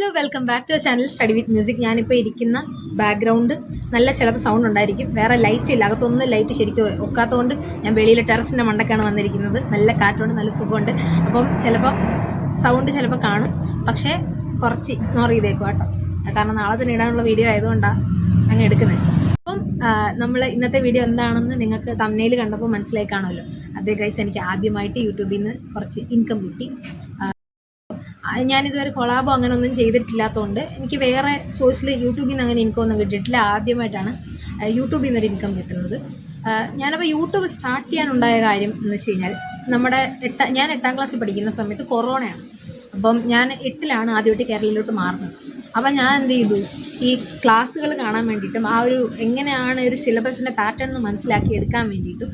Hello welcome back to channel study with music. ഞാനിപ്പോൾ ഇരിക്കുന്ന background നല്ല ചിലപ്പോൾ സൗണ്ട് ഉണ്ടായിരിക്കും. വേറെ ലൈറ്റ് ഇല്ല, അകത്തൊന്നും ലൈറ്റ് ശരിക്കും ഒക്കാത്തതുകൊണ്ട് ഞാൻ വെളിയിൽ ടെറസിൻ്റെ മണ്ടക്കാണ് വന്നിരിക്കുന്നത്. നല്ല കാറ്റുണ്ട്, നല്ല സുഖമുണ്ട്. അപ്പം ചിലപ്പോൾ സൗണ്ട് ചിലപ്പോൾ കാണും, പക്ഷേ കുറച്ച് ഇഗ്നോർ ചെയ്തേക്കും കേട്ടോ. കാരണം നാളെ തന്നെ ഇടാനുള്ള വീഡിയോ ആയതുകൊണ്ടാണ് അങ്ങ് എടുക്കുന്നത്. അപ്പം നമ്മൾ ഇന്നത്തെ വീഡിയോ എന്താണെന്ന് നിങ്ങൾക്ക് തംബ്നെയിൽ കണ്ടപ്പോൾ മനസ്സിലായി കാണുമല്ലോ. അതേ ഗൈസ്, എനിക്ക് ആദ്യമായിട്ട് യൂട്യൂബിൽ നിന്ന് കുറച്ച് ഇൻകം കിട്ടി. ഞാനിതുവരെ കൊളാബോ അങ്ങനെ ഒന്നും ചെയ്തിട്ടില്ലാത്തതുകൊണ്ട് എനിക്ക് വേറെ സോഴ്സിൽ യൂട്യൂബിൽ നിന്ന് അങ്ങനെ ഇൻകം ഒന്നും കിട്ടിയിട്ടില്ല. ആദ്യമായിട്ടാണ് യൂട്യൂബിൽ നിന്നൊരു ഇൻകം കിട്ടുന്നത്. ഞാനപ്പോൾ യൂട്യൂബ് സ്റ്റാർട്ട് ചെയ്യാനുണ്ടായ കാര്യം എന്ന് വെച്ച് കഴിഞ്ഞാൽ, ഞാൻ 8ാം ക്ലാസ്സിൽ പഠിക്കുന്ന സമയത്ത് കൊറോണയാണ്. അപ്പം ഞാൻ 8ലാണ് ആദ്യമായിട്ട് കേരളയിലോട്ട് മാറുന്നത്. അപ്പം ഞാൻ എന്ത് ചെയ്തു, ഈ ക്ലാസ്സുകൾ കാണാൻ വേണ്ടിയിട്ടും എങ്ങനെയാണ് ഒരു സിലബസിൻ്റെ പാറ്റേൺ എന്ന് മനസ്സിലാക്കി എടുക്കാൻ വേണ്ടിയിട്ടും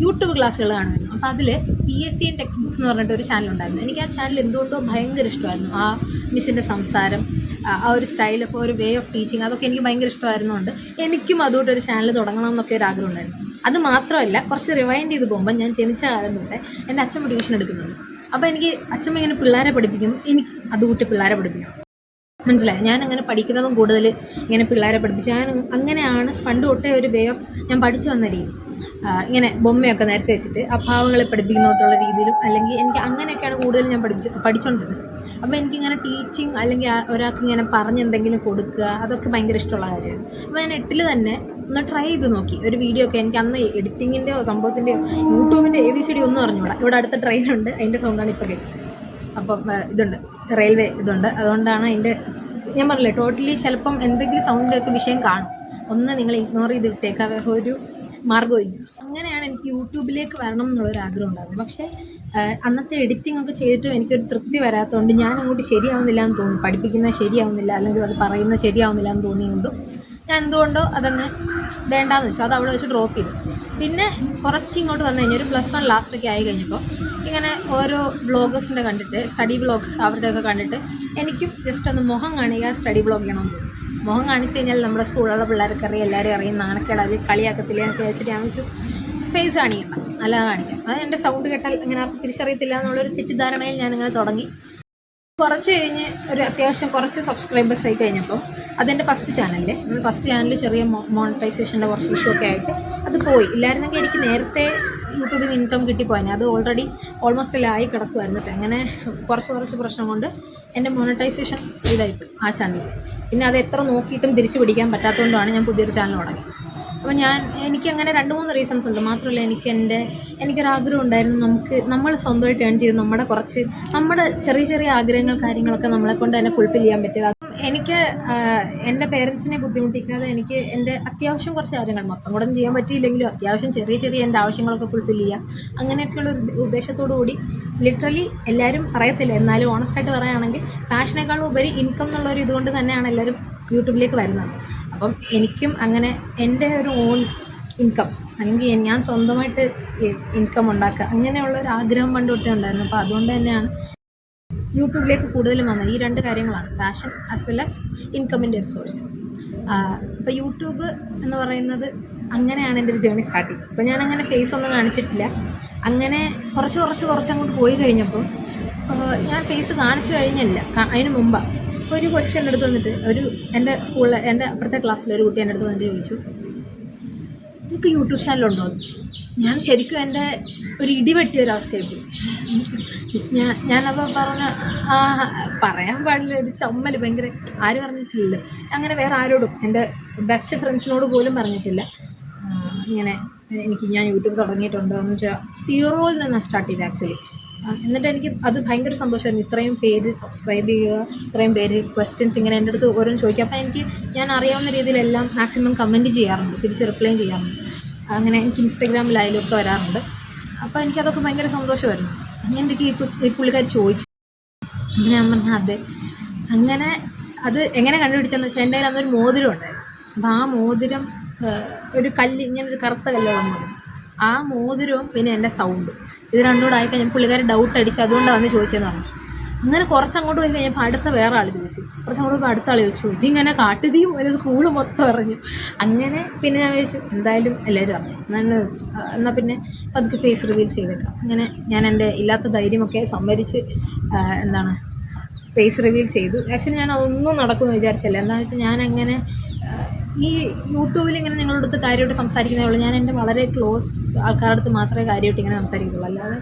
യൂട്യൂബ് ക്ലാസ്സുകൾ കാണുമായിരുന്നു. അപ്പോൾ അതിൽ PSC ടെക്സ്റ്റ് ബുക്സ് എന്ന് പറഞ്ഞിട്ട് ഒരു ചാനലുണ്ടായിരുന്നു. എനിക്ക് ആ ചാനൽ എന്തുകൊണ്ടോ ഭയങ്കര ഇഷ്ടമായിരുന്നു. ആ മിസ്സിൻ്റെ സംസാരം, ആ ഒരു സ്റ്റൈൽ, അപ്പോൾ ഒരു വേ ഓഫ് ടീച്ചിങ്, അതൊക്കെ എനിക്ക് ഭയങ്കര ഇഷ്ടമായിരുന്നുകൊണ്ട് എനിക്കും അതുകൊണ്ടൊരു ചാനൽ തുടങ്ങണം എന്നൊക്കെ ഒരു ആഗ്രഹം ഉണ്ടായിരുന്നു. അത് മാത്രമല്ല, കുറച്ച് റിവൈൻഡ് ചെയ്ത് പോകുമ്പോൾ ഞാൻ ജനിച്ച കാലം തൊട്ടേ എൻ്റെ അച്ഛൻ ട്യൂഷൻ എടുക്കുന്നുണ്ട്. അപ്പോൾ എനിക്ക് അച്ഛൻ ഇങ്ങനെ പിള്ളേരെ പഠിപ്പിക്കും, എനിക്ക് അതുകൂട്ടി പിള്ളേരെ പഠിപ്പിക്കണം. മനസ്സിലായി? ഞാൻ അങ്ങനെ പഠിക്കുന്നതും കൂടുതൽ ഇങ്ങനെ പിള്ളേരെ പഠിപ്പിച്ചു. ഞാൻ അങ്ങനെയാണ് പണ്ട് തൊട്ടേ ഒരു വേ ഓഫ് ഞാൻ പഠിച്ചു വന്ന രീതി. ഇങ്ങനെ ബൊമ്മയൊക്കെ നേരത്തെ വെച്ചിട്ട് ആ ഭാവങ്ങളെ പഠിപ്പിക്കുന്നതായിട്ടുള്ള രീതിയിലും, അല്ലെങ്കിൽ എനിക്ക് അങ്ങനെയൊക്കെയാണ് കൂടുതൽ ഞാൻ പഠിച്ചുകൊണ്ടിരുന്നത്. അപ്പോൾ എനിക്കിങ്ങനെ ടീച്ചിങ്, അല്ലെങ്കിൽ ഒരാൾക്ക് ഇങ്ങനെ എന്തെങ്കിലും കൊടുക്കുക, അതൊക്കെ ഭയങ്കര ഇഷ്ടമുള്ള കാര്യമാണ്. അപ്പോൾ ഞാൻ 8ൽ തന്നെ ഒന്ന് ട്രൈ ചെയ്ത് നോക്കി ഒരു വീഡിയോ ഒക്കെ. എനിക്ക് അന്ന് എഡിറ്റിങ്ങിൻ്റെയോ സംഭവത്തിൻ്റെയോ യൂട്യൂബിൻ്റെ ABCD ഒന്നും അറിഞ്ഞൂടാ. ഇവിടെ അടുത്ത ട്രെയിനുണ്ട്, അതിൻ്റെ സൗണ്ടാണ് ഇപ്പോൾ കേൾക്കുന്നത്. അപ്പം ഇതുണ്ട്, റെയിൽവേ ഇതുണ്ട്. അതുകൊണ്ടാണ് അതിൻ്റെ, ഞാൻ പറഞ്ഞില്ലേ, ടോട്ടലി ചിലപ്പം എന്തെങ്കിലും സൗണ്ടിലൊക്കെ വിഷയം കാണും. ഒന്ന് നിങ്ങൾ ഇഗ്നോർ ചെയ്ത് വിട്ടേക്കാം, ഒരു മാർഗ്ഗവും ഇല്ല. അങ്ങനെയാണ് എനിക്ക് യൂട്യൂബിലേക്ക് വരണം എന്നുള്ളൊരു ആഗ്രഹം ഉണ്ടായിരുന്നത്. പക്ഷേ അന്നത്തെ എഡിറ്റിംഗ് ഒക്കെ ചെയ്തിട്ടും എനിക്കൊരു തൃപ്തി വരാത്തതുകൊണ്ട് ഞാൻ അങ്ങോട്ട് ശരിയാവുന്നില്ല എന്ന് തോന്നി. പഠിപ്പിക്കുന്നത് ശരിയാവുന്നില്ല, അല്ലെങ്കിൽ അത് പറയുന്നത് ശരിയാവുന്നില്ല എന്ന് തോന്നിയുകൊണ്ടും ഞാൻ എന്തുകൊണ്ടോ അതങ്ങ് വേണ്ടാന്ന് വെച്ചു. അത് അവിടെ വെച്ച് ഡ്രോപ്പ് ചെയ്തു. പിന്നെ കുറച്ച് ഇങ്ങോട്ട് വന്നു കഴിഞ്ഞാൽ ഒരു +1 ലാസ്റ്റൊക്കെ ആയി കഴിഞ്ഞപ്പോൾ ഇങ്ങനെ ഓരോ വ്ളോഗേഴ്സിൻ്റെ കണ്ടിട്ട്, സ്റ്റഡി വ്ളോഗ് അവരുടെയൊക്കെ കണ്ടിട്ട് എനിക്കും ജസ്റ്റ് ഒന്ന് മുഖം കാണിക്കുക, സ്റ്റഡി വ്ളോഗ് ചെയ്യണമെന്ന് തോന്നി. മുഖം കാണിച്ച് കഴിഞ്ഞാൽ നമ്മുടെ സ്കൂളിലുള്ള പിള്ളേർക്ക് അറിയാം, എല്ലാവരും അറിയും, നാണക്കേട് അത് കളിയാക്കത്തില്ല എന്നൊക്കെ വെച്ചിട്ട് ഞാൻ വെച്ചു ഫേസ് കാണിക്കണ്ട, നല്ലത് കാണിക്കാം. അത് എൻ്റെ സൗണ്ട് കേട്ടാൽ ഇങ്ങനെ തിരിച്ചറിയത്തില്ല എന്നുള്ളൊരു തെറ്റിദ്ധാരണയിൽ ഞാനിങ്ങനെ തുടങ്ങി. കുറച്ച് കഴിഞ്ഞ് ഒരു അത്യാവശ്യം കുറച്ച് സബ്സ്ക്രൈബേഴ്സ് ആയി കഴിഞ്ഞപ്പോൾ അതെൻ്റെ ഫസ്റ്റ് ചാനലിൽ, ഫസ്റ്റ് ചാനലിൽ ചെറിയ മോണിറ്റൈസേഷൻ്റെ കുറച്ച് ഇഷ്യൂ ഒക്കെ ആയിട്ട് അത് പോയി. ഇല്ലായിരുന്നെങ്കിൽ എനിക്ക് നേരത്തെ യൂട്യൂബിൽ നിന്ന് ഇൻകം കിട്ടിപ്പോയതിനെ. അത് ഓൾറെഡി ഓൾമോസ്റ്റ് എല്ലാം ആയി കിടക്കുമായിരുന്നു. അങ്ങനെ കുറച്ച് പ്രശ്നം കൊണ്ട് എൻ്റെ മോണിറ്റൈസേഷൻ ഇതായിട്ട് ആ ചാനലിൽ. പിന്നെ അത് എത്ര നോക്കിയിട്ടും തിരിച്ചു പിടിക്കാൻ പറ്റാത്തതുകൊണ്ടാണ് ഞാൻ പുതിയൊരു ചാനൽ തുടങ്ങി. അപ്പോൾ എനിക്കങ്ങനെ 2-3 റീസൺസ് ഉണ്ട്. മാത്രമല്ല, എനിക്കൊരാഗ്രഹം ഉണ്ടായിരുന്നു, നമ്മൾ സ്വന്തമായിട്ട് ഏൺ ചെയ്ത് നമ്മുടെ ചെറിയ ആഗ്രഹങ്ങൾ, കാര്യങ്ങളൊക്കെ നമ്മളെക്കൊണ്ട് തന്നെ ഫുൾഫിൽ ചെയ്യാൻ പറ്റുക. എനിക്ക് എൻ്റെ പേരൻസിനെ ബുദ്ധിമുട്ടിക്കാതെ എനിക്ക് എൻ്റെ അത്യാവശ്യം കുറച്ച് കാര്യങ്ങൾ, മൊത്തം കൂടെ ചെയ്യാൻ പറ്റിയില്ലെങ്കിലും അത്യാവശ്യം ചെറിയ എൻ്റെ ആവശ്യങ്ങളൊക്കെ ഫുൾഫിൽ ചെയ്യാം. അങ്ങനെയൊക്കെയുള്ള ഉദ്ദേശത്തോടു കൂടി ലിറ്ററലി എല്ലാവരും പറയത്തില്ല, എന്നാലും ഓണസ്റ്റായിട്ട് പറയുകയാണെങ്കിൽ പാഷനേക്കാളും ഉപരി ഇൻകം എന്നുള്ളൊരു ഇതുകൊണ്ട് തന്നെയാണ് എല്ലാവരും യൂട്യൂബിലേക്ക് വരുന്നത്. അപ്പം എനിക്കും അങ്ങനെ എൻ്റെ ഒരു ഓൺ ഇൻകം, അല്ലെങ്കിൽ ഞാൻ സ്വന്തമായിട്ട് ഇൻകം ഉണ്ടാക്കുക, അങ്ങനെയുള്ളൊരു ആഗ്രഹം പണ്ട് തൊട്ടേ ഉണ്ടായിരുന്നു. അപ്പോൾ അതുകൊണ്ട് തന്നെയാണ് യൂട്യൂബിലേക്ക് കൂടുതലും വന്നത്. ഈ 2 കാര്യങ്ങളാണ്, പാഷൻ ആസ് വെൽ ആസ് ഇൻകമിൻ്റെ ഒരു സോഴ്സ്. ഇപ്പോൾ യൂട്യൂബ് എന്ന് പറയുന്നത് അങ്ങനെയാണ് എൻ്റെ ഒരു ജേർണി സ്റ്റാർട്ട് ചെയ്തത്. ഇപ്പോൾ ഞാനങ്ങനെ ഫേസ് ഒന്നും കാണിച്ചിട്ടില്ല. അങ്ങനെ കുറച്ചങ്ങോട്ട് പോയി കഴിഞ്ഞപ്പോൾ ഞാൻ ഫേസ് കാണിച്ചു കഴിഞ്ഞില്ല. അതിന് മുമ്പാണ് ഒരു കൊച്ചു എൻ്റെ അടുത്ത് വന്നിട്ട്, എൻ്റെ സ്കൂളിലെ എൻ്റെ അപ്പുറത്തെ ക്ലാസ്സിലൊരു കുട്ടി എൻ്റെ അടുത്ത് വന്നിട്ട് ചോദിച്ചു, എനിക്ക് യൂട്യൂബ് ചാനലുണ്ടോ? ഞാൻ ശരിക്കും എൻ്റെ ഒരു ഇടിവെട്ടിയൊരവസ്ഥയായി. ഞാനപ്പോൾ പറയാൻ പാടില്ല, ഒരു ചമ്മൽ ഭയങ്കര. ആരും പറഞ്ഞിട്ടില്ലല്ലോ അങ്ങനെ, വേറെ ആരോടും, എൻ്റെ ബെസ്റ്റ് ഫ്രണ്ട്സിനോട് പോലും പറഞ്ഞിട്ടില്ല ഇങ്ങനെ ഞാൻ യൂട്യൂബ് തുടങ്ങിയിട്ടുണ്ടോ എന്ന് വെച്ചാൽ. 0ൽ നിന്നാണ് സ്റ്റാർട്ട് ചെയ്തത് ആക്ച്വലി. എന്നിട്ട് എനിക്ക് അത് ഭയങ്കര സന്തോഷമായിരുന്നു. ഇത്രയും പേര് സബ്സ്ക്രൈബ് ചെയ്യുക, ഇത്രയും പേര് ക്വസ്റ്റ്യൻസ് ഇങ്ങനെ എൻ്റെ അടുത്ത് ഓരോന്ന് ചോദിക്കുക. അപ്പോൾ ഞാൻ അറിയാവുന്ന രീതിയിലെല്ലാം മാക്സിമം കമൻറ്റ് ചെയ്യാറുണ്ട്, തിരിച്ച് റിപ്ലൈ ചെയ്യാറുണ്ട്. അങ്ങനെ എനിക്ക് ഇൻസ്റ്റാഗ്രാമിലായാലും ഒക്കെ വരാറുണ്ട്. അപ്പോൾ എനിക്കതൊക്കെ ഭയങ്കര സന്തോഷമായിരുന്നു. അങ്ങനെ എനിക്ക് ഈ പുള്ളിക്കാർ ചോദിച്ചു. അപ്പം ഞാൻ പറഞ്ഞാൽ അതെ. അങ്ങനെ അത് എങ്ങനെ കണ്ടുപിടിച്ചെന്ന് വെച്ചാൽ, എൻ്റെ കയ്യിൽ അന്നൊരു മോതിരം ഉണ്ടായിരുന്നു. അപ്പോൾ ആ മോതിരം ഒരു കല്ല്, ഇങ്ങനെ ഒരു കറുത്ത കല്ലുള്ള മോതിരം, ആ മോതിരവും പിന്നെ എൻ്റെ സൗണ്ടും, ഇത് രണ്ടുകൂടെ ആയിക്കഴിഞ്ഞാൽ പുള്ളിക്കാർ ഡൗട്ട് അടിച്ച് അതുകൊണ്ടാണ് വന്ന് ചോദിച്ചതെന്ന് പറഞ്ഞു. അങ്ങനെ കുറച്ചങ്ങോട്ട് പോയി കഴിഞ്ഞപ്പോൾ അടുത്ത വേറെ ആൾ ചോദിച്ചു. കുറച്ചങ്ങോട്ട് പോയി അടുത്ത ആൾ ചോദിച്ചു. ഇതിങ്ങനെ കാട്ടുതീയും ഒരു സ്കൂള് മൊത്തം അറിഞ്ഞു. അങ്ങനെ പിന്നെ ഞാൻ വിചാരിച്ചു എന്തായാലും എല്ലാവരും അറിഞ്ഞു, എന്നാൽ പിന്നെ പതുക്കെ ഫേസ് റിവീൽ ചെയ്തേക്കാം. അങ്ങനെ ഞാൻ എൻ്റെ ഇല്ലാത്ത ധൈര്യമൊക്കെ സംഭരിച്ച് ഫേസ് റിവീൽ ചെയ്തു. ആക്ച്വലി ഞാൻ അതൊന്നും നടക്കുമെന്ന് വിചാരിച്ചില്ല. എന്താണെന്ന് വെച്ചാൽ ഞാനങ്ങനെ ഈ യൂട്യൂബിൽ ഇങ്ങനെ നിങ്ങളുടെ അടുത്ത് കാര്യമായിട്ട് സംസാരിക്കുന്നതേ ഉള്ളൂ. ഞാൻ എൻ്റെ വളരെ ക്ലോസ് ആൾക്കാരുടെ അടുത്ത് മാത്രമേ കാര്യമായിട്ട് ഇങ്ങനെ സംസാരിക്കുള്ളൂ. അല്ലാതെ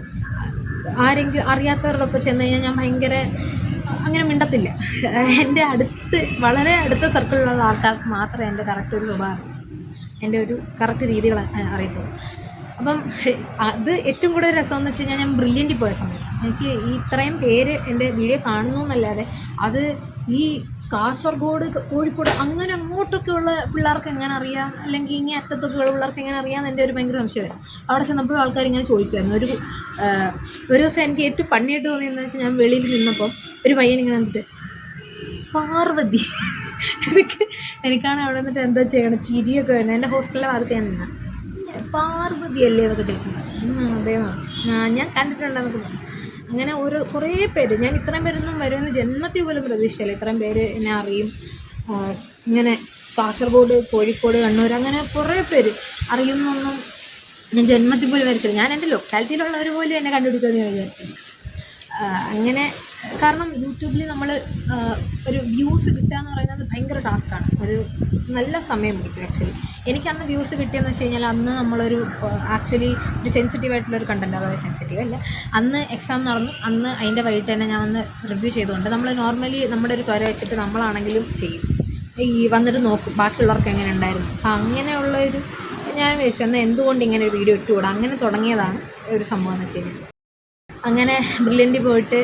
ആരെങ്കിലും അറിയാത്തവരുടെ ഒപ്പം ചെന്ന് കഴിഞ്ഞാൽ ഞാൻ ഭയങ്കര അങ്ങനെ മിണ്ടത്തില്ല. എൻ്റെ അടുത്ത് വളരെ അടുത്ത സർക്കിളിലുള്ള ആൾക്കാർക്ക് മാത്രമേ എൻ്റെ കറക്റ്റ് ഒരു സ്വഭാവം, എൻ്റെ ഒരു കറക്റ്റ് രീതികൾ അറിയത്തുള്ളൂ. അപ്പം അത് ഏറ്റവും കൂടുതൽ രസമെന്ന് വെച്ച് കഴിഞ്ഞാൽ ഞാൻ ബ്രില്യൻറ്റിൽ പോയ സമയത്ത് എനിക്ക് ഈ ഇത്രയും പേര് എൻ്റെ വീഡിയോ കാണുന്നു എന്നല്ലാതെ അത് ഈ കാസർഗോഡ്, കോഴിക്കോട് അങ്ങനെ അങ്ങോട്ടൊക്കെ ഉള്ള പിള്ളേർക്ക് എങ്ങനെ അറിയാം, അല്ലെങ്കിൽ ഇങ്ങനെ അറ്റത്തൊക്കെ ഉള്ള പിള്ളേർക്ക് എങ്ങനെ അറിയാമെന്ന് എൻ്റെ ഒരു ഭയങ്കര സംശയമായിരുന്നു. അവിടെ ചെന്നപ്പോഴും ആൾക്കാർ ഇങ്ങനെ ചോദിക്കുമായിരുന്നു. ഒരു ദിവസം എനിക്ക് ഏറ്റവും ഫണ്ണിയായിട്ട് തോന്നിയെന്ന് വെച്ചാൽ ഞാൻ വെളിയിൽ നിന്നപ്പം ഒരു പയ്യൻ ഇങ്ങനെ വന്നിട്ട് പാർവതി എനിക്കാണ് അവിടെ നിന്നിട്ട് എന്താ ചെയ്യണം, ചിരിയൊക്കെ വരുന്നത്. എൻ്റെ ഹോസ്റ്റലിലെ വാർത്ത ഞാൻ നിന്ന പാർവതി അല്ലേ എന്നൊക്കെ ചോദിച്ചിട്ടുണ്ടായിരുന്നു. അതേന്നോ ഞാൻ കണ്ടിട്ടുണ്ടെന്നൊക്കെ പറഞ്ഞു. അങ്ങനെ കുറേ പേര്, ഞാൻ ഇത്രയും പേരൊന്നും വരുമെന്ന് ജന്മത്തിൽ പോലും പ്രതീക്ഷയില്ല. ഇത്രയും പേര് എന്നെ അറിയും. ഇങ്ങനെ കാസർഗോഡ്, കോഴിക്കോട്, കണ്ണൂർ അങ്ങനെ കുറേ പേര് അറിയുന്നൊന്നും ഞാൻ ജന്മത്തിൽ പോലും വരച്ചില്ല. ഞാൻ എൻ്റെ ലൊക്കാലിറ്റിയിലുള്ളവർ പോലും എന്നെ കണ്ടുപിടിക്കുമെന്ന് ഞാൻ വിചാരിച്ചില്ല. അങ്ങനെ കാരണം യൂട്യൂബിൽ നമ്മൾ ഒരു വ്യൂസ് കിട്ടുക എന്ന് പറയുന്നത് ഭയങ്കര ടാസ്ക്കാണ്. ഒരു നല്ല സമയം പിടിക്കും. ആക്ച്വലി എനിക്കന്ന് വ്യൂസ് കിട്ടിയെന്ന് വെച്ച് കഴിഞ്ഞാൽ അന്ന് നമ്മളൊരു ആക്ച്വലി ഒരു സെൻസിറ്റീവായിട്ടുള്ളൊരു കണ്ടൻറ്റ്, അതായത് സെൻസിറ്റീവ് അല്ല, അന്ന് എക്സാം നടന്നു. അന്ന് അതിൻ്റെ വൈകിട്ട് തന്നെ ഞാൻ വന്ന് റിവ്യൂ ചെയ്തുകൊണ്ട് നമ്മൾ നോർമലി നമ്മുടെ ഒരു ത്വര വെച്ചിട്ട് നമ്മളാണെങ്കിലും ചെയ്യും, ഈ വന്നിട്ട് നോക്കും ബാക്കിയുള്ളവർക്ക് എങ്ങനെ ഉണ്ടായിരുന്നു. അപ്പം അങ്ങനെയുള്ള ഒരു ഞാൻ വിചാരിച്ചു എന്നാൽ എന്തുകൊണ്ട് ഇങ്ങനെ ഒരു വീഡിയോ ഇട്ടുകൂടാ, അങ്ങനെ തുടങ്ങിയതാണ് ഒരു സംഭവം എന്ന് വെച്ച് കഴിഞ്ഞാൽ. അങ്ങനെ ബ്രില്യൻറ്റിൽ പോയിട്ട്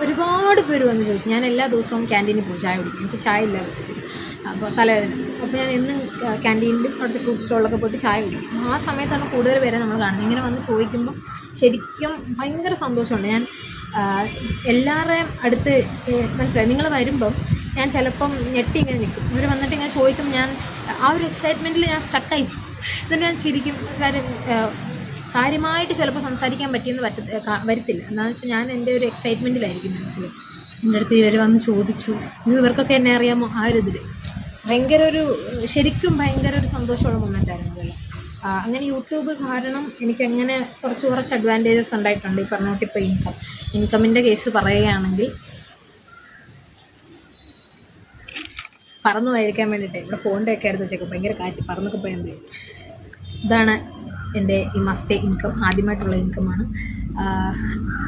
ഒരുപാട് പേര് വന്ന് ചോദിച്ചു. ഞാൻ എല്ലാ ദിവസവും ക്യാൻറ്റീനിൽ പോയി ചായ കുടിക്കും. എനിക്ക് ചായ ഇല്ല പറ്റില്ല, അപ്പോൾ തലവേദന. അപ്പോൾ ഞാൻ എന്നും ക്യാൻറ്റീനിലും അവിടുത്തെ ഫ്രൂട്ട് സ്റ്റോളിലൊക്കെ പോയിട്ട് ചായ കുടിക്കും. ആ സമയത്താണ് കൂടുതൽ പേരെ നമ്മൾ കാണുന്നത്. ഇങ്ങനെ വന്ന് ചോദിക്കുമ്പോൾ ശരിക്കും ഭയങ്കര സന്തോഷമുണ്ട്. ഞാൻ എല്ലാവരുടെയും അടുത്ത് മനസ്സിലായി. നിങ്ങൾ വരുമ്പം ഞാൻ ചിലപ്പം ഞെട്ടി ഇങ്ങനെ നിൽക്കും. ഇവർ വന്നിട്ട് ഇങ്ങനെ ചോദിക്കുമ്പോൾ ഞാൻ ആ ഒരു എക്സൈറ്റ്മെൻറ്റിൽ ഞാൻ സ്റ്റക്കായി പോകും. എന്നിട്ട് ഞാൻ ചിരിക്കും. കാര്യം കാര്യമായിട്ട് ചിലപ്പോൾ സംസാരിക്കാൻ പറ്റിയെന്ന് വരത്തില്ല. എന്താണെന്ന് വെച്ചാൽ ഞാൻ എൻ്റെ ഒരു എക്സൈറ്റ്മെൻറ്റിലായിരിക്കും മനസ്സിൽ. എൻ്റെ അടുത്ത് ഇവർ വന്ന് ചോദിച്ചു, ഇവർക്കൊക്കെ എന്നെ അറിയാമോ, ആ ഒരു ഇതിൽ ഭയങ്കര ഒരു ശരിക്കും ഭയങ്കര ഒരു സന്തോഷമുള്ള മൊമെൻ്റായിരുന്നു അതല്ല. അങ്ങനെ യൂട്യൂബ് കാരണം എനിക്കങ്ങനെ കുറച്ച് അഡ്വാൻറ്റേജസ് ഉണ്ടായിട്ടുണ്ട്. ഈ പറഞ്ഞോട്ട് ഇപ്പോൾ ഇൻകമിൻ്റെ കേസ് പറയുകയാണെങ്കിൽ പറന്നു പോയിരിക്കാൻ വേണ്ടിയിട്ട് ഇവിടെ ഫോണിൻ്റെ ഒക്കെ എടുത്ത് വെച്ചേക്കും. ഭയങ്കര കാറ്റ് പറന്നൊക്കെ പോയാൽ എന്ത് ചെയ്യും. ഇതാണ് എൻ്റെ ഈ മാസത്തെ ഇൻകം, ആദ്യമായിട്ടുള്ള ഇൻകമാണ്.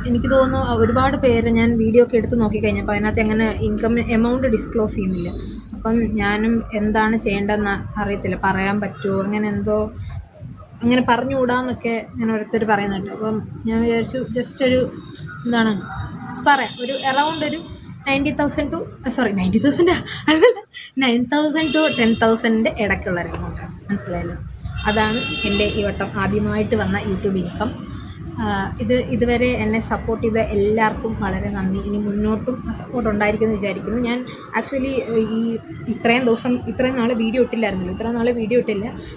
എനിക്ക് തോന്നുന്നു ഒരുപാട് പേര് ഞാൻ വീഡിയോ ഒക്കെ എടുത്ത് നോക്കിക്കഴിഞ്ഞപ്പോൾ അതിനകത്ത് അങ്ങനെ ഇൻകം എമൗണ്ട് ഡിസ്ക്ലോസ് ചെയ്യുന്നില്ല. അപ്പം ഞാനും എന്താണ് ചെയ്യേണ്ടതെന്ന് അറിയത്തില്ല, പറയാൻ പറ്റുമോ അങ്ങനെ എന്തോ അങ്ങനെ പറഞ്ഞുകൂടാന്നൊക്കെ ഞാൻ ഓരോരുത്തർ പറയുന്നുണ്ട്. അപ്പം ഞാൻ വിചാരിച്ചു ജസ്റ്റ് ഒരു എന്താണ് പറയാം, ഒരു അറൗണ്ട് ഒരു 90,000 to 90,000 അല്ലല്ല 9,000 to 10,000 ഇടയ്ക്കുള്ള ഒരു എമൗണ്ടാണ്. മനസ്സിലായല്ലോ. അതാണ് എൻ്റെ ഈ വട്ടം ആദ്യമായിട്ട് വന്ന യൂട്യൂബ് ഇൻകം. ഇതുവരെ എന്നെ സപ്പോർട്ട് ചെയ്ത എല്ലാവർക്കും വളരെ നന്ദി. ഇനി മുന്നോട്ടും സപ്പോർട്ട് ഉണ്ടായിരിക്കുമെന്ന് വിചാരിക്കുന്നു. ഞാൻ ആക്ച്വലി ഇത്രയും നാൾ വീഡിയോ ഇട്ടില്ല.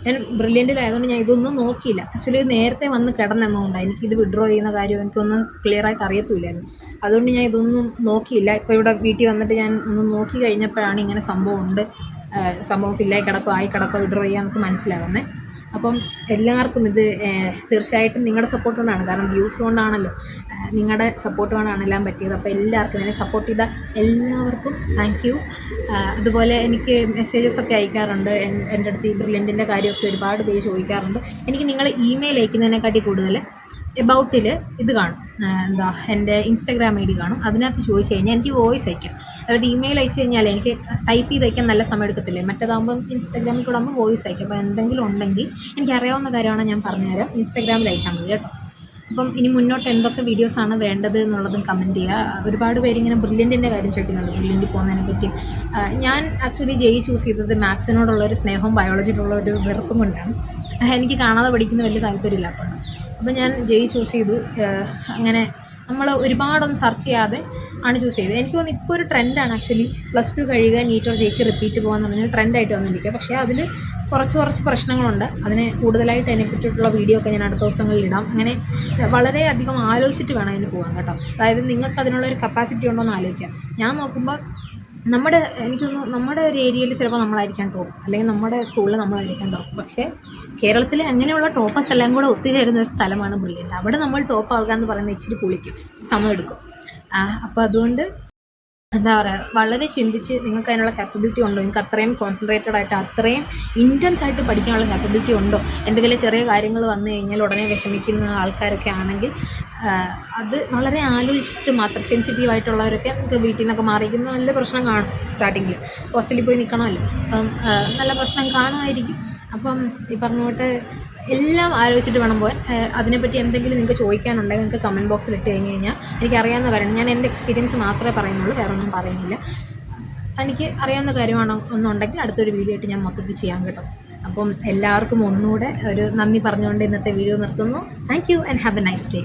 ഞാൻ ബ്രില്യൻറ്റിലായതുകൊണ്ട് ഞാൻ ഇതൊന്നും നോക്കിയില്ല. ആക്ച്വലി നേരത്തെ വന്ന് കിടന്ന എമൗണ്ടാണ്. എനിക്കിത് വിഡ്രോ ചെയ്യുന്ന കാര്യം എനിക്കൊന്നും ക്ലിയറായിട്ട് അറിയത്തില്ലായിരുന്നു. അതുകൊണ്ട് ഞാൻ ഇതൊന്നും നോക്കിയില്ല. ഇപ്പോൾ ഇവിടെ വീട്ടിൽ വന്നിട്ട് ഞാൻ ഒന്ന് നോക്കി കഴിഞ്ഞപ്പോഴാണ് ഇങ്ങനെ സംഭവം ഫില്ലായി കിടക്കോ വിഡ്രോ ചെയ്യാമെന്നൊക്കെ മനസ്സിലാകുന്നത്. അപ്പം എല്ലാവർക്കും ഇത് തീർച്ചയായിട്ടും നിങ്ങളുടെ സപ്പോർട്ട് കൊണ്ടാണ്, കാരണം വ്യൂസ് കൊണ്ടാണല്ലോ, നിങ്ങളുടെ സപ്പോർട്ട് കൊണ്ടാണ് എല്ലാം പറ്റിയത്. അപ്പോൾ എല്ലാവർക്കും എന്നെ സപ്പോർട്ട് ചെയ്ത എല്ലാവർക്കും താങ്ക് യു. അതുപോലെ എനിക്ക് മെസ്സേജസൊക്കെ അയക്കാറുണ്ട്. എൻ്റെ അടുത്ത് ഈ ബ്രില്യൻറ്റിൻ്റെ കാര്യമൊക്കെ ഒരുപാട് പേര് ചോദിക്കാറുണ്ട്. എനിക്ക് നിങ്ങൾ ഇമെയിൽ അയക്കുന്നതിനെക്കാട്ടി കൂടുതൽ എബൌട്ടിൽ ഇത് കാണും, എൻ്റെ ഇൻസ്റ്റാഗ്രാം ഐ ഡി കാണും. അതിനകത്ത് ചോദിച്ചു കഴിഞ്ഞാൽ എനിക്ക് വോയിസ് അയക്കാം. അതായത് ഇമെയിൽ അയച്ചു കഴിഞ്ഞാൽ എനിക്ക് ടൈപ്പ് ചെയ്ത് അയക്കാൻ നല്ല സമയം എടുക്കത്തില്ലേ. മറ്റേതാകുമ്പം ഇൻസ്റ്റാഗ്രാമിൽ കൂടെ ആകുമ്പോൾ വോയിസ് അയക്കും. അപ്പോൾ എന്തെങ്കിലും ഉണ്ടെങ്കിൽ എനിക്കറിയാവുന്ന കാര്യമാണ് ഞാൻ പറഞ്ഞുതരാം. ഇൻസ്റ്റാഗ്രാമിൽ അയച്ചാൽ മതി കേട്ടോ. അപ്പം ഇനി മുന്നോട്ട് എന്തൊക്കെ വീഡിയോസാണ് വേണ്ടത് എന്നുള്ളതും കമൻറ്റ് ചെയ്യുക. ഒരുപാട് പേരിങ്ങനെ ബ്രില്യൻറ്റിൻ്റെ കാര്യം ചോദിക്കുന്നുണ്ട്, ബ്രില്യൻറ്റിൽ പോകുന്നതിനെ പറ്റി. ഞാൻ ആക്ച്വലി ചൂസ് ചെയ്തത് മാത്സിനോടുള്ളൊരു സ്നേഹവും ബയോളജിയോടുള്ള ഒരു വെറുപ്പും കൊണ്ടാണ്. എനിക്ക് കാണാതെ പഠിക്കുന്ന വലിയ താല്പര്യമില്ലാത്തതാണ്. അപ്പോൾ ഞാൻ ചൂസ് ചെയ്തു. അങ്ങനെ നമ്മൾ ഒരുപാടൊന്നും സെർച്ച് ചെയ്യാതെ ആണ് ചൂസ് ചെയ്തത്. എനിക്ക് തോന്നുന്നു ഇപ്പോൾ ഒരു ട്രെൻഡാണ് ആക്ച്വലി +2 കഴിയുക, നീറ്റ് ഓർ ജെയ്ക്ക് റിപ്പീറ്റ് പോകാമെന്ന് പറഞ്ഞാൽ ട്രെൻഡായിട്ട് വന്നിരിക്കുക. പക്ഷേ അതിൽ കുറച്ച് പ്രശ്നങ്ങളുണ്ട്. അതിനെ കൂടുതലായിട്ട് അതിനെ പറ്റിയിട്ടുള്ള വീഡിയോ ഒക്കെ ഞാൻ അടുത്ത ദിവസങ്ങളിൽ ഇടാം. അങ്ങനെ വളരെയധികം ആലോചിച്ചിട്ട് വേണം അതിന് പോകാൻ കേട്ടോ. അതായത് നിങ്ങൾക്ക് അതിനുള്ളൊരു കപ്പാസിറ്റി ഉണ്ടോ എന്ന് ആലോചിക്കാം. ഞാൻ നോക്കുമ്പോൾ എനിക്ക് തോന്നുന്നു നമ്മുടെ ഒരു ഏരിയയിൽ ചിലപ്പോൾ നമ്മളായിരിക്കാം ടോപ്പ്, അല്ലെങ്കിൽ നമ്മുടെ സ്കൂളിൽ നമ്മളായിരിക്കാം ടോപ്പ്. പക്ഷേ കേരളത്തിലെ അങ്ങനെയുള്ള ടോപ്പേഴ്സ് എല്ലാം കൂടെ ഒത്തുചേരുന്ന ഒരു സ്ഥലമാണ് ബ്രില്യൻറ്റ്. അവിടെ നമ്മൾ ടോപ്പ് ആവുക എന്ന് പറയുന്നത് ഇച്ചിരി പൊളിക്കും, സമയമെടുക്കും. അപ്പോൾ അതുകൊണ്ട് എന്താ പറയുക, വളരെ ചിന്തിച്ച് നിങ്ങൾക്ക് അതിനുള്ള കാപ്പബിലിറ്റി ഉണ്ടോ, നിങ്ങൾക്ക് അത്രയും കോൺസെൻട്രേറ്റഡ് ആയിട്ട് അത്രയും ഇൻറ്റൻസ് ആയിട്ട് പഠിക്കാനുള്ള കാപ്പബിലിറ്റി ഉണ്ടോ. എന്തെങ്കിലും ചെറിയ കാര്യങ്ങൾ വന്നു കഴിഞ്ഞാൽ ഉടനെ വിഷമിക്കുന്ന ആൾക്കാരൊക്കെ ആണെങ്കിൽ അത് വളരെ ആലോചിച്ചിട്ട് മാത്രം, സെൻസിറ്റീവ് ആയിട്ടുള്ളവരൊക്കെ നമുക്ക് വീട്ടിൽ നിന്നൊക്കെ മാറിയിരിക്കുന്ന നല്ല പ്രശ്നം കാണും. സ്റ്റാർട്ടിങ്ങിൽ ഹോസ്റ്റലിൽ പോയി നിൽക്കണമല്ലോ, അപ്പം നല്ല പ്രശ്നം കാണുമായിരിക്കും. അപ്പം ഈ പറഞ്ഞ പോലെ എല്ലാം ആലോചിച്ചിട്ട് വേണം പോകാൻ. അതിനെപ്പറ്റി എന്തെങ്കിലും നിങ്ങൾക്ക് ചോദിക്കാനുണ്ടെങ്കിൽ നിങ്ങൾക്ക് കമൻറ്റ് ബോക്സിൽ ഇട്ട് കഴിഞ്ഞ് കഴിഞ്ഞാൽ എനിക്കറിയാവുന്ന കാര്യമാണ്. ഞാൻ എൻ്റെ എക്സ്പീരിയൻസ് മാത്രമേ പറയുന്നുള്ളൂ, വേറെ ഒന്നും പറയുന്നില്ല. എനിക്ക് അറിയാവുന്ന കാര്യമാണോ ഒന്നുണ്ടെങ്കിൽ അടുത്തൊരു വീഡിയോ ആയിട്ട് ഞാൻ മൊത്തത്തിൽ ചെയ്യാം കേട്ടോ. അപ്പം എല്ലാവർക്കും ഒന്നുകൂടെ ഒരു നന്ദി പറഞ്ഞുകൊണ്ട് ഇന്നത്തെ വീഡിയോ നിർത്തുന്നു. Thank you and have A nice day.